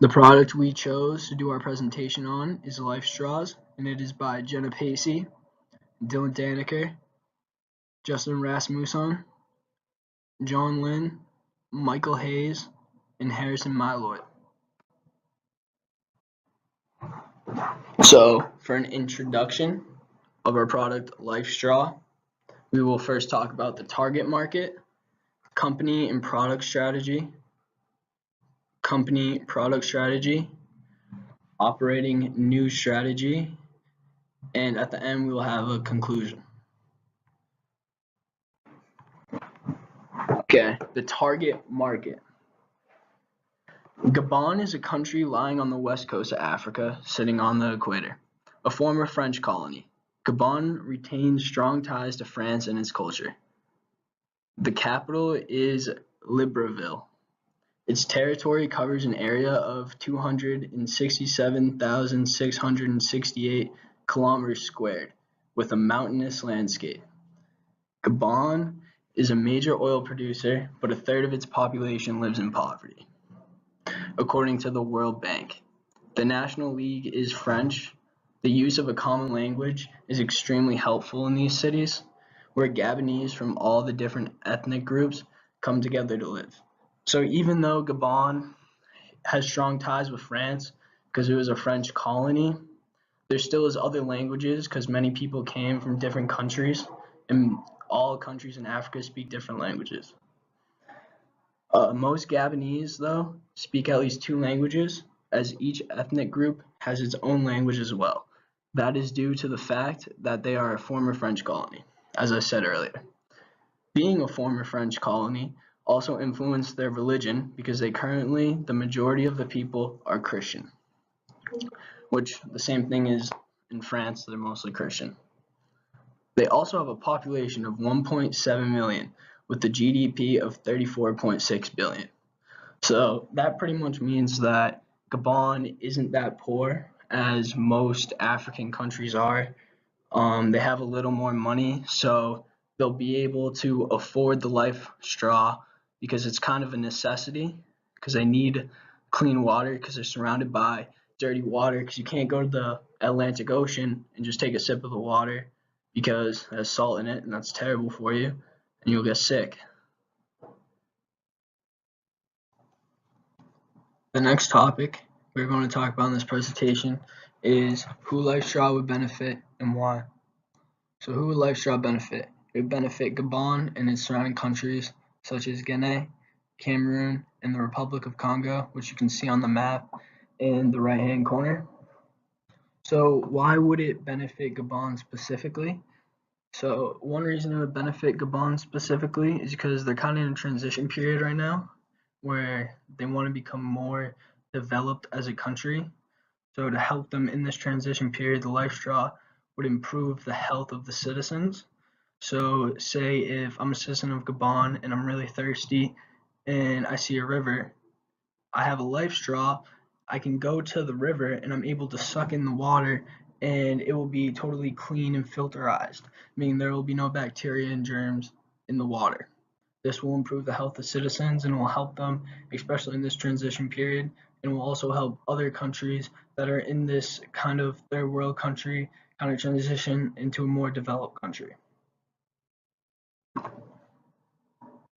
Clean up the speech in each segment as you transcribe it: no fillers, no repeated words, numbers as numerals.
The product we chose to do our presentation on is Life Straws, and it is by Jenna Pacey, Dylan Daniker, Justin Rasmussen, John Lynn, Michael Hayes, and Harrison Miloy. So, for an introduction of our product Life Straw, we will first talk about the target market, company product strategy, operating new strategy, and at the end we will have a conclusion. Okay, the target market. Gabon is a country lying on the west coast of Africa, sitting on the equator, a former French colony. Gabon retains strong ties to France and its culture. The capital is Libreville. Its territory covers an area of 267,668 kilometers squared, with a mountainous landscape. Gabon is a major oil producer, but a third of its population lives in poverty, according to the World Bank. The National League is French. The use of a common language is extremely helpful in these cities, where Gabonese from all the different ethnic groups come together to live. So even though Gabon has strong ties with France because it was a French colony, there still is other languages because many people came from different countries, and all countries in Africa speak different languages. Most Gabonese, though, speak at least 2 languages, as each ethnic group has its own language as well. That is due to the fact that they are a former French colony, as I said earlier. Being a former French colony also influenced their religion because the majority of the people are Christian, which the same thing is in France, they're mostly Christian. They also have a population of 1.7 million with a GDP of 34.6 billion. So that pretty much means that Gabon isn't that poor as most African countries are. They have a little more money, so they'll be able to afford the Life Straw because it's kind of a necessity, because they need clean water because they're surrounded by dirty water, because you can't go to the Atlantic Ocean and just take a sip of the water because it has salt in it, and that's terrible for you, and you'll get sick. The next topic we're going to talk about in this presentation is who Life Straw would benefit and why. So who would Life Straw benefit? It would benefit Gabon and its surrounding countries such as Guinea, Cameroon, and the Republic of Congo, which you can see on the map in the right-hand corner. So why would it benefit Gabon specifically? So one reason it would benefit Gabon specifically is because they're kind of in a transition period right now where they want to become more developed as a country. So to help them in this transition period, the Life Straw would improve the health of the citizens. So say if I'm a citizen of Gabon and I'm really thirsty and I see a river, I have a Life Straw, I can go to the river and I'm able to suck in the water and it will be totally clean and filterized, meaning there will be no bacteria and germs in the water. This will improve the health of citizens and will help them, especially in this transition period, and will also help other countries that are in this kind of third world country kind of transition into a more developed country.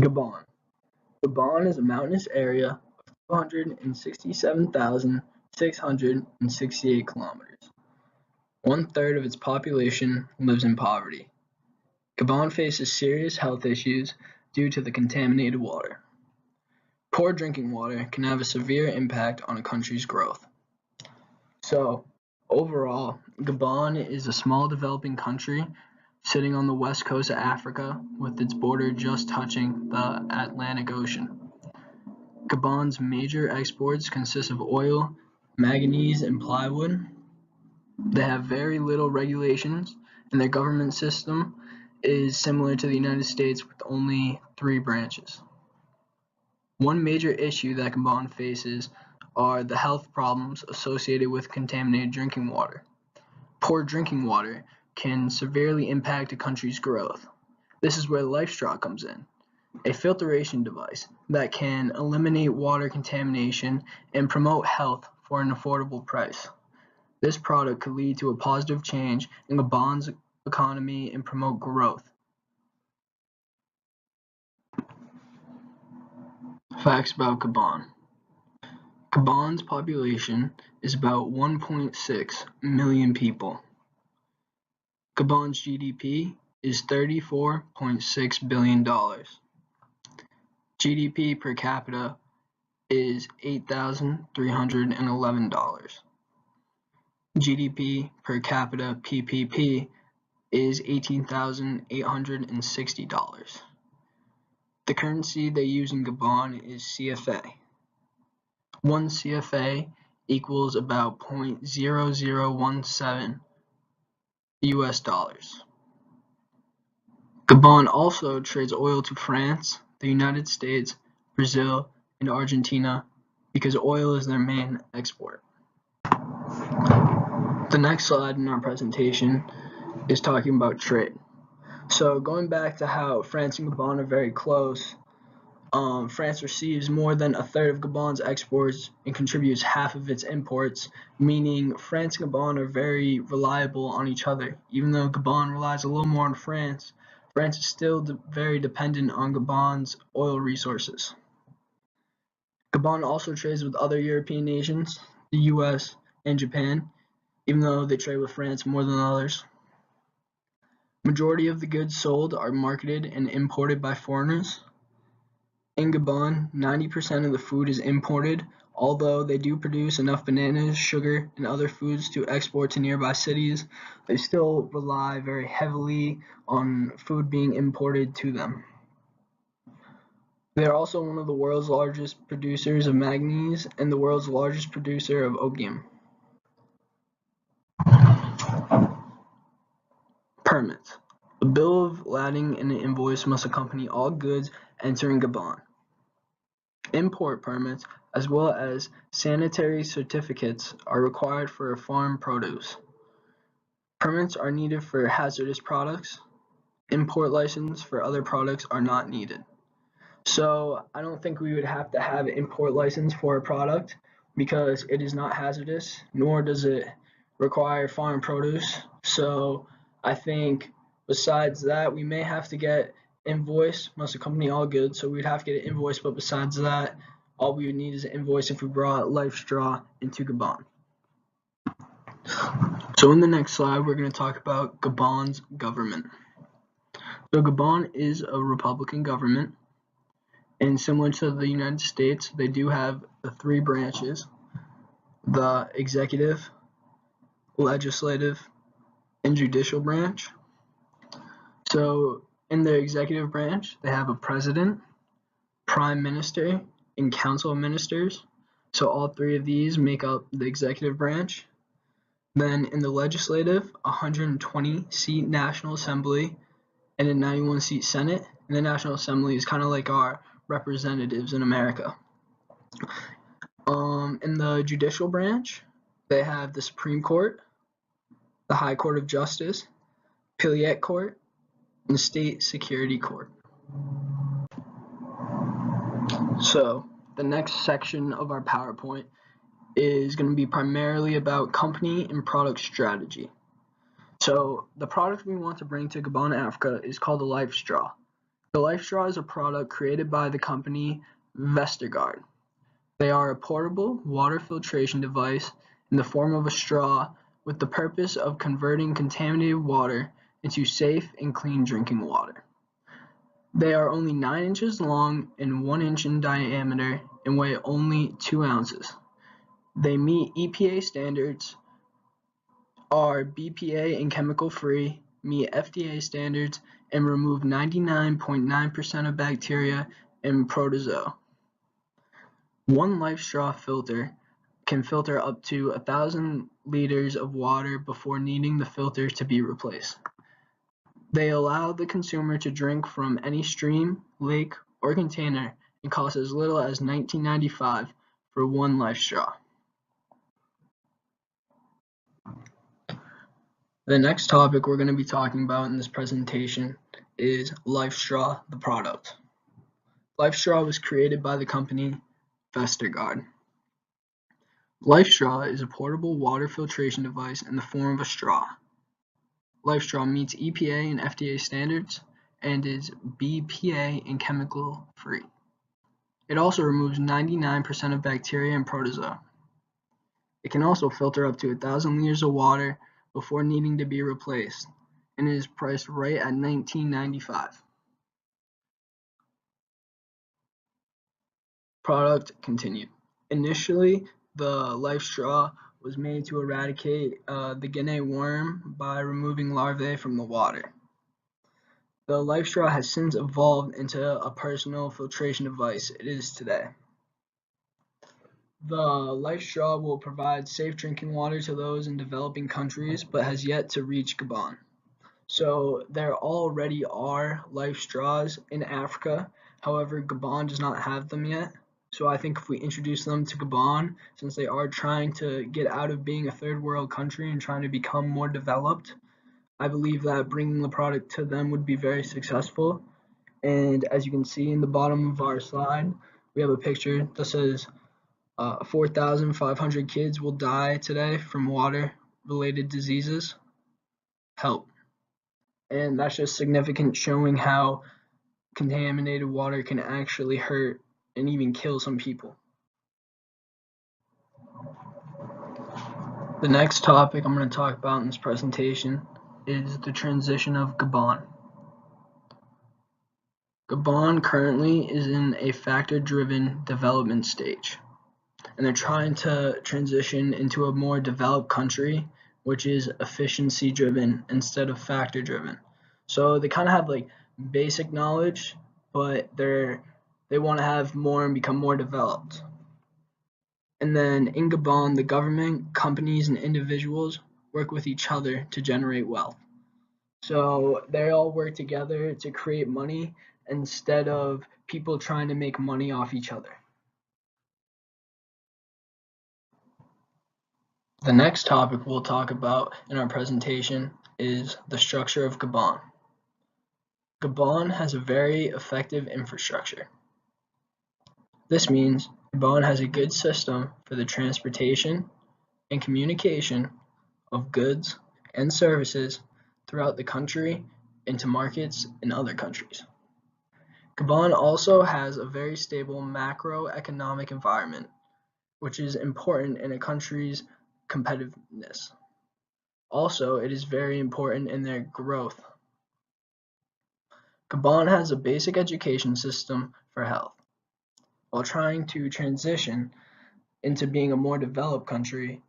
Gabon. Gabon is a mountainous area of 267,668 kilometers. 1/3 of its population lives in poverty. Gabon faces serious health issues due to the contaminated water. Poor drinking water can have a severe impact on a country's growth. So, overall, Gabon is a small developing country sitting on the west coast of Africa with its border just touching the Atlantic Ocean. Gabon's major exports consist of oil, manganese, and plywood. They have very little regulations, and their government system is similar to the United States with only 3 branches. One major issue that Gabon faces are the health problems associated with contaminated drinking water. Poor drinking water can severely impact a country's growth. This is where Life Straw comes in. a filtration device that can eliminate water contamination and promote health for an affordable price. This product could lead to a positive change in Gabon's economy and promote growth. Facts about Gabon. Gabon's population is about 1.6 million people. Gabon's GDP is $34.6 billion. GDP per capita is $8,311. GDP per capita PPP is $18,860. The currency they use in Gabon is CFA. One CFA equals about 0.0017 US dollars. Gabon also trades oil to France, the United States, Brazil, and Argentina because oil is their main export. The next slide in our presentation is talking about trade. So going back to how France and Gabon are very close, France receives more than a third of Gabon's exports and contributes half of its imports, meaning France and Gabon are very reliable on each other. Even though Gabon relies a little more on France, France is still very dependent on Gabon's oil resources. Gabon also trades with other European nations, the US and Japan, even though they trade with France more than others. Majority of the goods sold are marketed and imported by foreigners. In Gabon, 90% of the food is imported, although they do produce enough bananas, sugar, and other foods to export to nearby cities. They still rely very heavily on food being imported to them. They are also one of the world's largest producers of manganese and the world's largest producer of opium. Permits. A bill of lading and an invoice must accompany all goods entering Gabon. Import permits, as well as sanitary certificates, are required for farm produce. Permits are needed for hazardous products. Import license for other products are not needed. So I don't think we would have to have an import license for a product because it is not hazardous, nor does it require farm produce. So I think besides that, we may have to get invoice, must accompany all goods, so we'd have to get an invoice, but besides that, all we would need is an invoice if we brought LifeStraw into Gabon. So in the next slide, we're going to talk about Gabon's government. So Gabon is a Republican government, and similar to the United States, they do have the three branches: the executive, legislative, and judicial branch. So in the executive branch, they have a president, prime minister, and council of ministers. So all three of these make up the executive branch. Then in the legislative, 120-seat National Assembly and a 91-seat Senate. And the National Assembly is kind of like our representatives in America. In the judicial branch, they have the Supreme Court, the High Court of Justice, Appellate Court, and State Security Court. So the next section of our PowerPoint is going to be primarily about company and product strategy. So the product we want to bring to Gabon, Africa is called the LifeStraw. The LifeStraw is a product created by the company Vestergaard. They are a portable water filtration device in the form of a straw with the purpose of converting contaminated water into safe and clean drinking water. They are only 9 inches long and 1 inch in diameter and weigh only 2 ounces. They meet EPA standards, are BPA and chemical free, meet FDA standards, and remove 99.9% of bacteria and protozoa. One LifeStraw filter can filter up to 1,000 liters of water before needing the filter to be replaced. They allow the consumer to drink from any stream, lake, or container and cost as little as $19.95 for one LifeStraw. The next topic we're going to be talking about in this presentation is LifeStraw, the product. LifeStraw was created by the company Vestergaard. LifeStraw is a portable water filtration device in the form of a straw. LifeStraw meets EPA and FDA standards and is BPA and chemical free. It also removes 99% of bacteria and protozoa. It can also filter up to 1,000 liters of water before needing to be replaced, and it is priced right at $19.95. Product continued. Initially, the LifeStraw was made to eradicate the Guinea worm by removing larvae from the water. The LifeStraw has since evolved into a personal filtration device it is today. The LifeStraw will provide safe drinking water to those in developing countries, but has yet to reach Gabon. So there already are LifeStraws in Africa, however, Gabon does not have them yet. So I think if we introduce them to Gabon, since they are trying to get out of being a third world country and trying to become more developed, I believe that bringing the product to them would be very successful. And as you can see in the bottom of our slide, we have a picture that says 4,500 kids will die today from water-related diseases. Help. And that's just significant, showing how contaminated water can actually hurt and even kill some people. The next topic I'm going to talk about in this presentation is the transition of Gabon. Gabon currently is in a factor-driven development stage, and they're trying to transition into a more developed country, which is efficiency-driven instead of factor-driven. So they kind of have like basic knowledge, but they want to have more and become more developed. And then in Gabon, the government, companies, and individuals work with each other to generate wealth. So they all work together to create money instead of people trying to make money off each other. The next topic we'll talk about in our presentation is the structure of Gabon. Gabon has a very effective infrastructure. This means Gabon has a good system for the transportation and communication of goods and services throughout the country into markets in other countries. Gabon also has a very stable macroeconomic environment, which is important in a country's competitiveness. Also, it is very important in their growth. Gabon has a basic education system for health. While trying to transition into being a more developed country,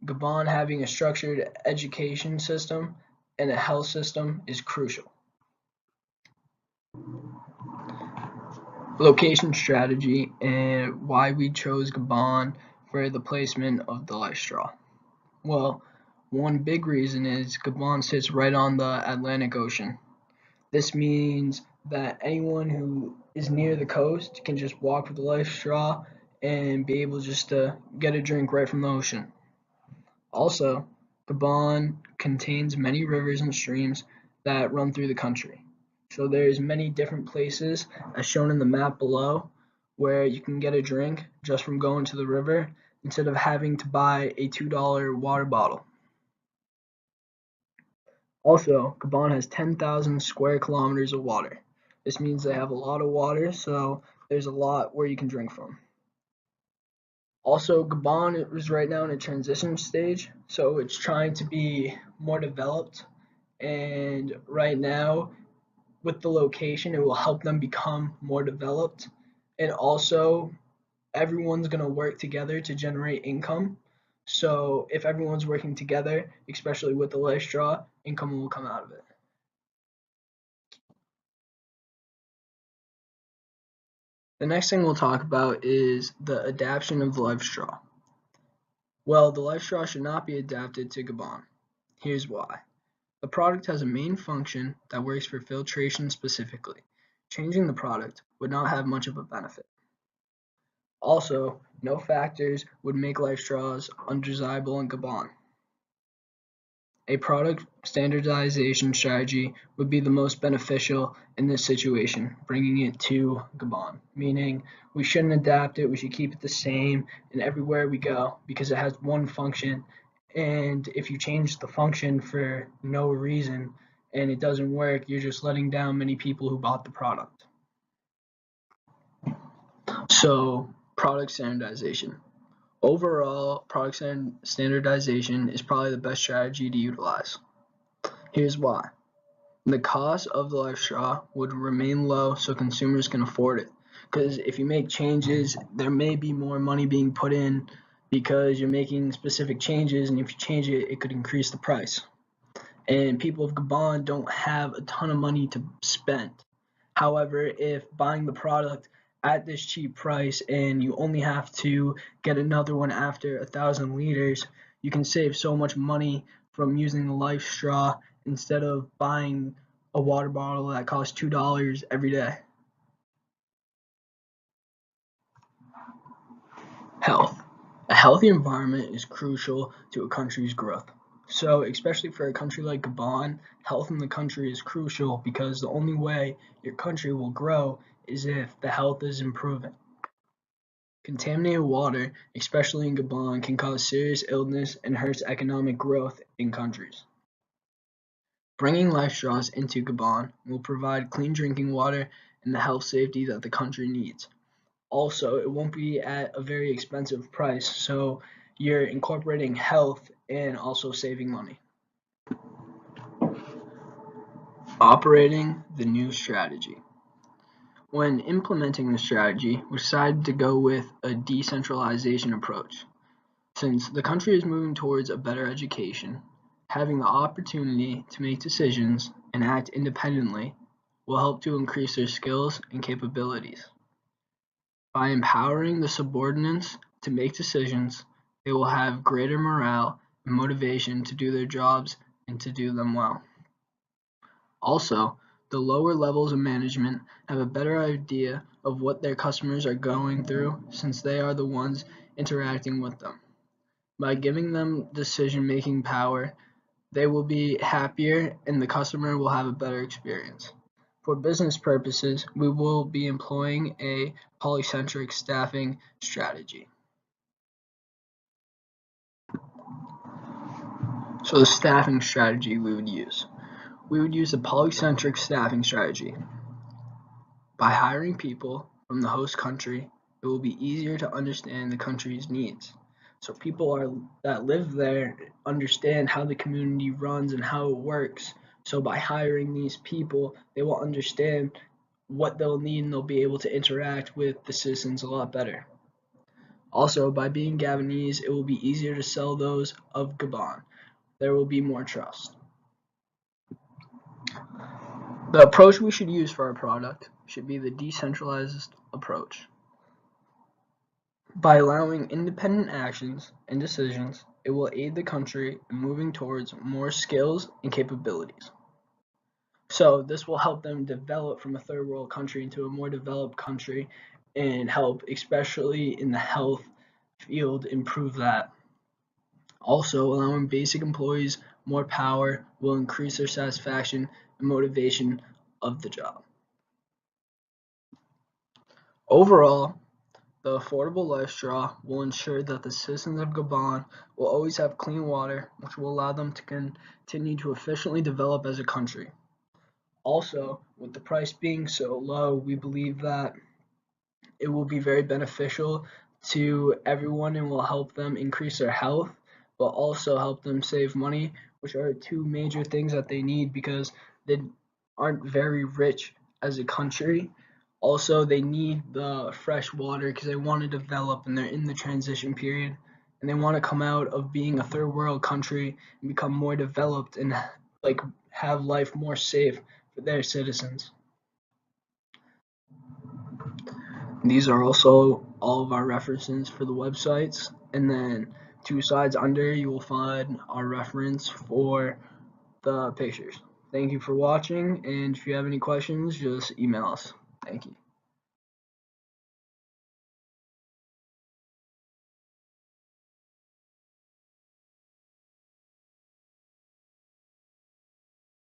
Gabon having a structured education system and a health system is crucial. Location strategy and why we chose Gabon for the placement of the LifeStraw. Well, one big reason is Gabon sits right on the Atlantic Ocean. This means that anyone who is near the coast can just walk with the LifeStraw and be able just to get a drink right from the ocean. Also, Gabon contains many rivers and streams that run through the country. So there's many different places, as shown in the map below, where you can get a drink just from going to the river instead of having to buy a $2 water bottle. Also, Gabon has 10,000 square kilometers of water. This means they have a lot of water, so there's a lot where you can drink from. Also, Gabon is right now in a transition stage, so it's trying to be more developed, and right now, with the location, it will help them become more developed, and also everyone's going to work together to generate income. So if everyone's working together, especially with the LifeStraw, income will come out of it. The next thing we'll talk about is the adaptation of the LifeStraw. Well, the LifeStraw should not be adapted to Gabon. Here's why. The product has a main function that works for filtration specifically. Changing the product would not have much of a benefit. Also, no factors would make LifeStraws undesirable in Gabon. A product standardization strategy would be the most beneficial in this situation, bringing it to Gabon, meaning we shouldn't adapt it, we should keep it the same and everywhere we go because it has one function, and if you change the function for no reason and it doesn't work, you're just letting down many people who bought the product. So, product standardization. Overall, product standardization is probably the best strategy to utilize. Here's why. The cost of the life straw would remain low so consumers can afford it. Because if you make changes, there may be more money being put in because you're making specific changes, and if you change it, it could increase the price. And people of Gabon don't have a ton of money to spend. However, if buying the product at this cheap price and you only have to get another one after 1,000 liters, you can save so much money from using the life straw instead of buying a water bottle that costs $2 every day. Health. A healthy environment is crucial to a country's growth. So, especially for a country like Gabon, health in the country is crucial because the only way your country will grow is if the health is improving. Contaminated water, especially in Gabon, can cause serious illness and hurts economic growth in countries. Bringing life straws into Gabon will provide clean drinking water and the health safety that the country needs. Also, it won't be at a very expensive price, so you're incorporating health and also saving money. Operating the new strategy. When implementing the strategy, we decided to go with a decentralization approach. Since the country is moving towards a better education, having the opportunity to make decisions and act independently will help to increase their skills and capabilities. By empowering the subordinates to make decisions, they will have greater morale and motivation to do their jobs and to do them well. Also, the lower levels of management have a better idea of what their customers are going through since they are the ones interacting with them. By giving them decision-making power, they will be happier and the customer will have a better experience. For business purposes, we will be employing a polycentric staffing strategy. So the staffing strategy we would use a polycentric staffing strategy. By hiring people from the host country, it will be easier to understand the country's needs. So people that live there understand how the community runs and how it works. So by hiring these people, they will understand what they'll need and they'll be able to interact with the citizens a lot better. Also, by being Gabonese, it will be easier to sell those of Gabon. There will be more trust. The approach we should use for our product should be the decentralized approach. By allowing independent actions and decisions, it will aid the country in moving towards more skills and capabilities. So this will help them develop from a third world country into a more developed country and help, especially in the health field, improve that. Also, allowing basic employees more power will increase their satisfaction and motivation of the job. Overall, the affordable life straw will ensure that the citizens of Gabon will always have clean water, which will allow them to continue to efficiently develop as a country. Also, with the price being so low, we believe that it will be very beneficial to everyone and will help them increase their health, but also help them save money, which are two major things that they need because they aren't very rich as a country. Also, they need the fresh water because they want to develop and they're in the transition period and they want to come out of being a third world country and become more developed and have life more safe for their citizens. These are also all of our references for the websites, and then 2 sides under you will find our reference for the pictures. Thank you for watching, and if you have any questions, just email us. Thank you.